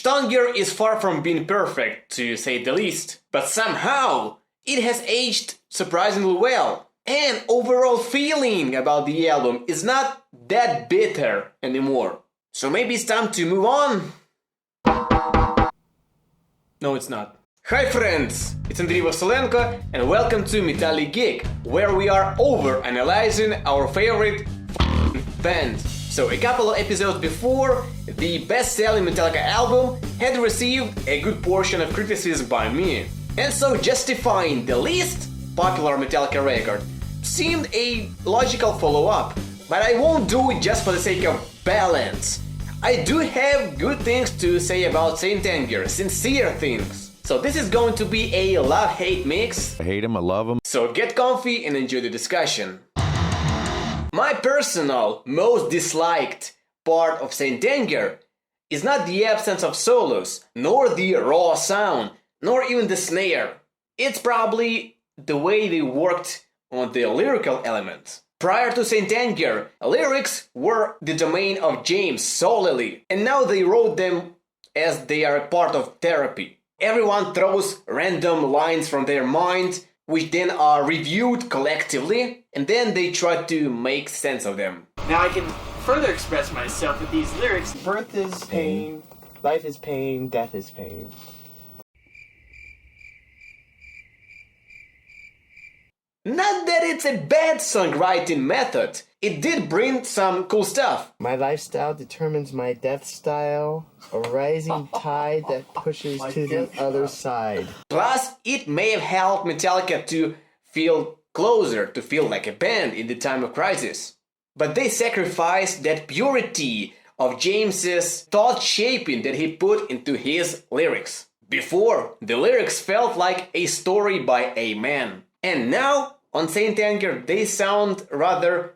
Tzvetomir is far from being perfect, to say the least, but somehow it has aged surprisingly well. And overall feeling about the album is not that bitter anymore. So maybe it's time to move on? No, it's not. Hi friends, it's Andrei Vasilenko and welcome to Metallica Geek, where we are over-analyzing our favorite band. So a couple of episodes before, the best-selling Metallica album had received a good portion of criticism by me. And so justifying the least popular Metallica record seemed a logical follow-up, but I won't do it just for the sake of balance. I do have good things to say about Saint Anger, sincere things. So this is going to be a love-hate mix. I hate him, I love him. So get comfy and enjoy the discussion. My personal, most disliked part of Saint Anger is not the absence of solos, nor the raw sound, nor even the snare. It's probably the way they worked on the lyrical elements. Prior to Saint Anger, lyrics were the domain of James solely, and now they wrote them as they are part of therapy. Everyone throws random lines from their mind, which then are reviewed collectively, and then they try to make sense of them. Now I can further express myself with these lyrics. Birth is pain, life is pain, death is pain. Not that it's a bad songwriting method, it did bring some cool stuff. My lifestyle determines my death style, a rising tide that pushes to the other side. Plus, it may have helped Metallica to feel closer, to feel like a band in the time of crisis. But they sacrificed that purity of James's thought shaping that he put into his lyrics. Before, the lyrics felt like a story by a man. And now, on Saint Anger, they sound rather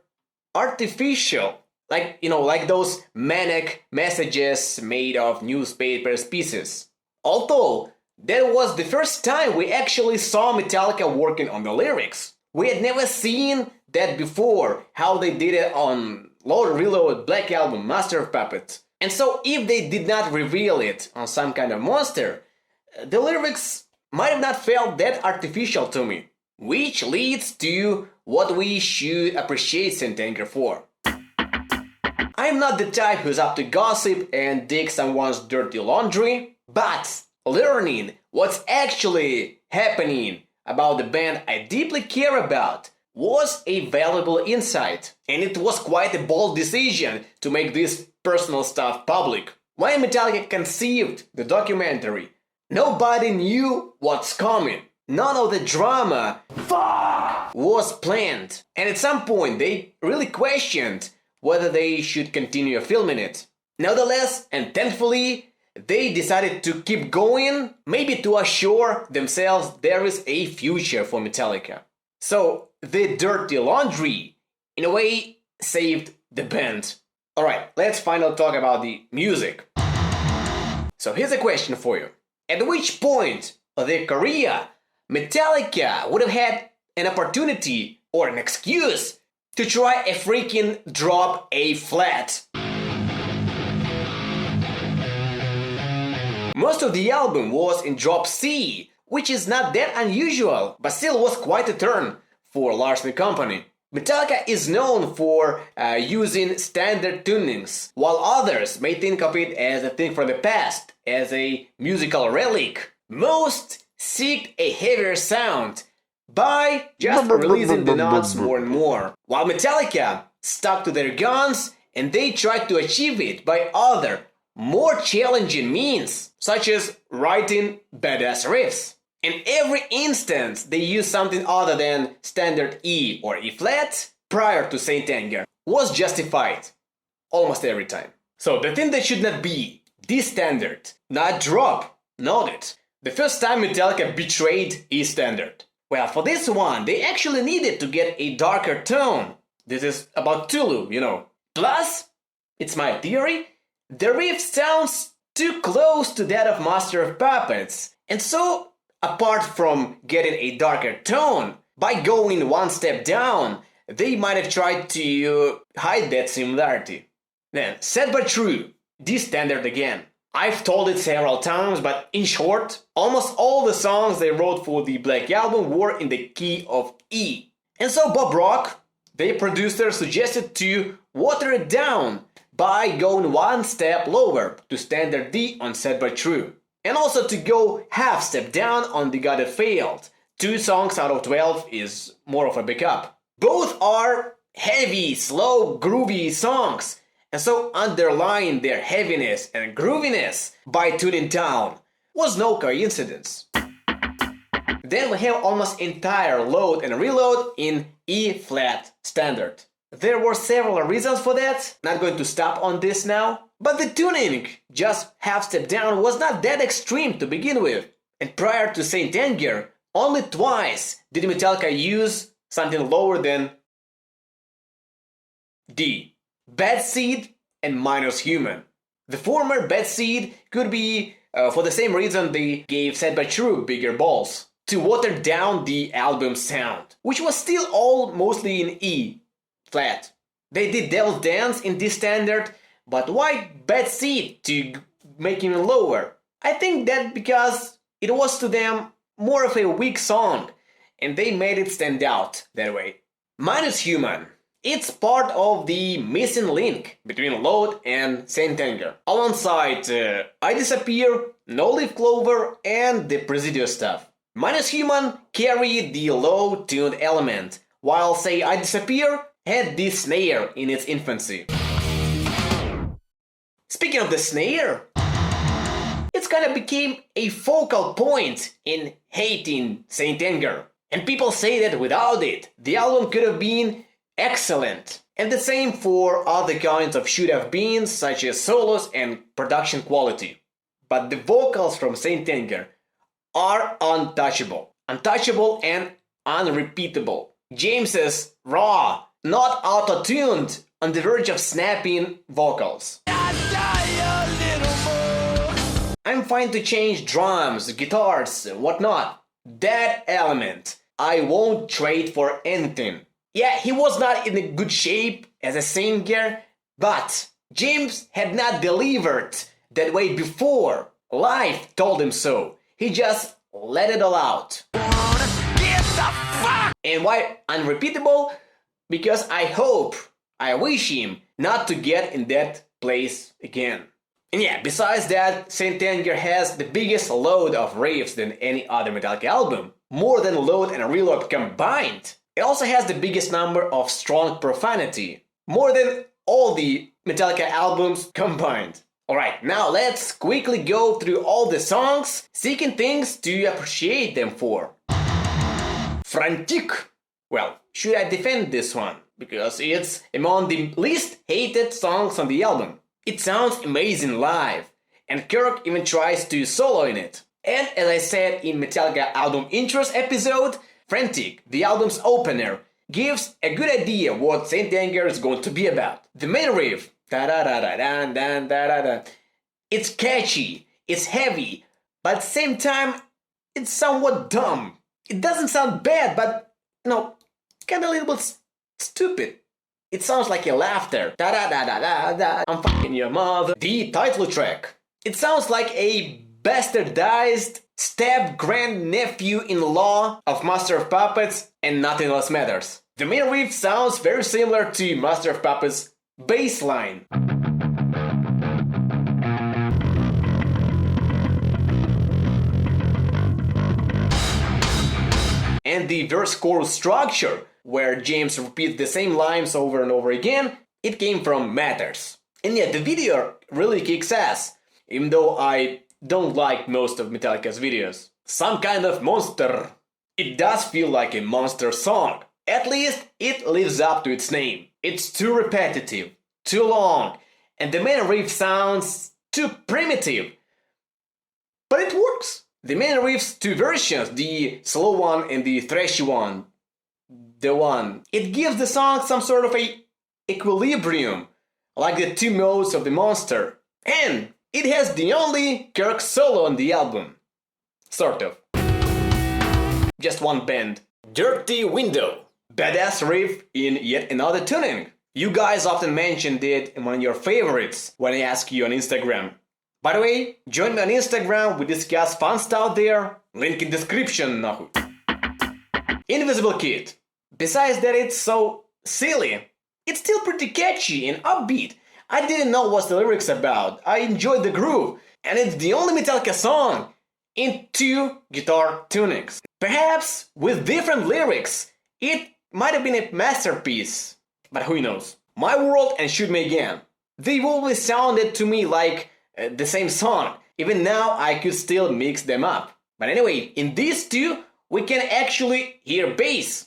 artificial. Like those manic messages made of newspapers pieces. Although, that was the first time we actually saw Metallica working on the lyrics. We had never seen that before, how they did it on Load Reload Black Album, Master of Puppets. And so if they did not reveal it on Some Kind of Monster, the lyrics might have not felt that artificial to me. Which leads to what we should appreciate Saint Anger for. I'm not the type who's up to gossip and dig someone's dirty laundry, but learning what's actually happening about the band I deeply care about was a valuable insight. And it was quite a bold decision to make this personal stuff public. When Metallica conceived the documentary, nobody knew what's coming. None of the drama was planned. And at some point they really questioned whether they should continue filming it. Nevertheless, and thankfully, they decided to keep going, maybe to assure themselves there is a future for Metallica. So, the dirty laundry, in a way, saved the band. Alright, let's finally talk about the music. So here's a question for you. At which point of their career Metallica would have had an opportunity or an excuse to try a freaking drop A flat? Most of the album was in drop C, which is not that unusual, but still was quite a turn for Lars & Company. Metallica is known for using standard tunings, while others may think of it as a thing from the past, as a musical relic. Most seeked a heavier sound by just releasing the notes more and more, while Metallica stuck to their guns and they tried to achieve it by other, more challenging means, such as writing badass riffs. In every instance, they used something other than standard E or E flat prior to Saint Anger was justified almost every time. So the thing that should not be the standard, not drop, noted. The first time Metallica betrayed E standard. Well, for this one, they actually needed to get a darker tone. This is about Tulu, Plus, it's my theory, the riff sounds too close to that of Master of Puppets. And so, apart from getting a darker tone, by going one step down, they might have tried to hide that similarity. Then, sad but true, the standard again. I've told it several times, but in short, almost all the songs they wrote for the Black Album were in the key of E. And so Bob Rock, their producer, suggested to water it down by going one step lower to standard D on Sad But True. And also to go half step down on The God That Failed. 2 songs out of 12 is more of a backup. Both are heavy, slow, groovy songs. And so underlying their heaviness and grooviness by tuning down was no coincidence. Then we have almost entire load and reload in E flat standard. There were several reasons for that, not going to stop on this now. But the tuning, just half step down, was not that extreme to begin with. And prior to Saint Anger, only twice did Metallica use something lower than D. Bad Seed and Minus Human. The former, Bad Seed, could be for the same reason they gave Sad But True bigger balls, to water down the album's sound, which was still all mostly in E flat. They did Devil's Dance in this standard, but why Bad Seed to make him lower? I think that because it was to them more of a weak song, and they made it stand out that way. Minus Human. It's part of the missing link between Load and Saint Anger, alongside I Disappear, No Leaf Clover, and the Presidio stuff. Minus Human carried the low-tuned element, while Say I Disappear had the snare in its infancy. Speaking of the snare, it's kinda became a focal point in hating Saint Anger. And people say that without it, the album could have been excellent. And the same for other kinds of should have been, such as solos and production quality. But the vocals from Saint Anger are untouchable. Untouchable and unrepeatable. James's raw, not auto-tuned, on the verge of snapping vocals. I'm fine to change drums, guitars, whatnot. That element I won't trade for anything. Yeah, he was not in a good shape as a singer, but James had not delivered that way before. Life told him so. He just let it all out. And why unrepeatable? Because I wish him not to get in that place again. And yeah, besides that, Saint Anger has the biggest load of riffs than any other Metallica album. More than Load and Reload combined. It also has the biggest number of strong profanity. More than all the Metallica albums combined. Alright, now let's quickly go through all the songs, seeking things to appreciate them for. Frantic. Well, should I defend this one? Because it's among the least hated songs on the album. It sounds amazing live, and Kirk even tries to solo in it. And as I said in Metallica album intros episode, Frantic, the album's opener, gives a good idea what Saint Anger is going to be about. The main riff, da-da-da-da-da-da-da-da, it's catchy, it's heavy, but at the same time, it's somewhat dumb. It doesn't sound bad, but, kind of a little bit stupid. It sounds like a laughter. Da-da-da-da-da-da, I'm fucking your mother. The title track. It sounds like a bastardized, stabbed grandnephew-in-law of Master of Puppets and Nothing Else Matters. The main riff sounds very similar to Master of Puppets' bass line. And the verse-chorus structure, where James repeats the same lines over and over again, it came from Matters. And yeah, the video really kicks ass, even though I don't like most of Metallica's videos. Some kind of monster. It does feel like a monster song. At least it lives up to its name. It's too repetitive, too long, and the main riff sounds too primitive. But it works. The main riff's 2 versions, the slow one and the thrashy one, it gives the song some sort of a equilibrium, like the 2 modes of the monster. And it has the only Kirk solo on the album. Sort of. Just one bend. Dirty Window. Badass riff in yet another tuning. You guys often mentioned it among your favorites when I ask you on Instagram. By the way, join me on Instagram, we discuss fun stuff there. Link in description, нахуй. Invisible Kid. Besides that it's so silly, it's still pretty catchy and upbeat. I didn't know what's the lyrics about. I enjoyed the groove, and it's the only Metallica song in 2 guitar tunings. Perhaps with different lyrics, it might have been a masterpiece, but who knows. My World and Shoot Me Again. They've always sounded to me like the same song. Even now I could still mix them up. But anyway, in these 2, we can actually hear bass.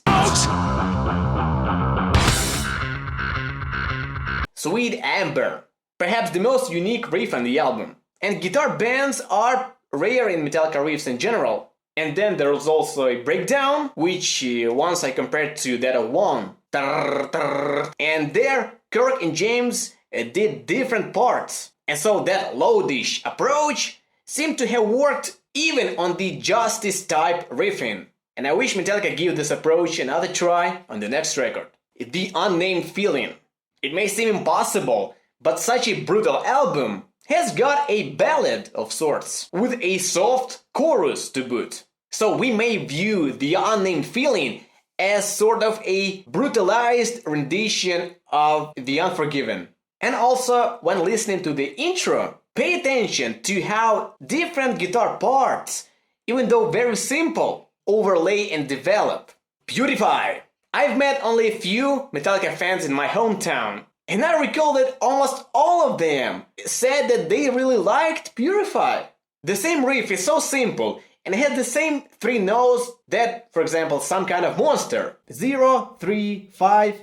Sweet Amber. Perhaps the most unique riff on the album. And guitar bends are rare in Metallica riffs in general. And then there's also a breakdown, which once I compared to that of One. And there, Kirk and James did different parts. And so that low-dish approach seemed to have worked even on the Justice type riffing. And I wish Metallica give this approach another try on the next record. The Unnamed Feeling. It may seem impossible, but such a brutal album has got a ballad of sorts, with a soft chorus to boot. So we may view The Unnamed Feeling as sort of a brutalized rendition of The Unforgiven. And also, when listening to the intro, pay attention to how different guitar parts, even though very simple, overlay and develop. Beautify! I've met only a few Metallica fans in my hometown, and I recall that almost all of them said that they really liked Purify. The same riff is so simple and has the same 3 notes that, for example, Some Kind of Monster. 0, 3, 5.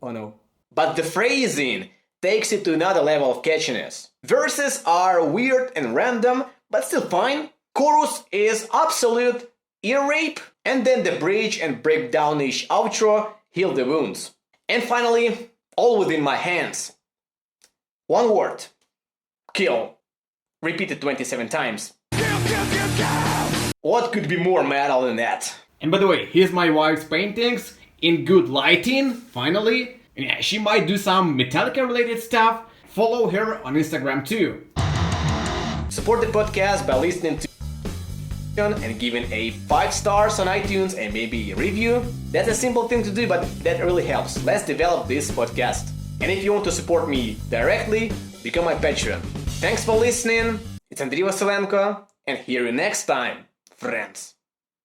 Oh no. But the phrasing takes it to another level of catchiness. Verses are weird and random, but still fine. Chorus is absolute ear rape, and then the bridge and breakdown-ish outro heal the wounds. And finally, All Within My Hands. One word. Kill. Repeated 27 times. Kill, kill, kill, kill. What could be more metal than that? And by the way, here's my wife's paintings in good lighting, finally. And yeah, she might do some Metallica related stuff. Follow her on Instagram too. Support the podcast by listening to and giving a 5 stars on iTunes and maybe a review. That's a simple thing to do, but that really helps. Let's develop this podcast. And if you want to support me directly, become my Patreon. Thanks for listening. It's Andriy Vasilenko, and hear you next time, friends.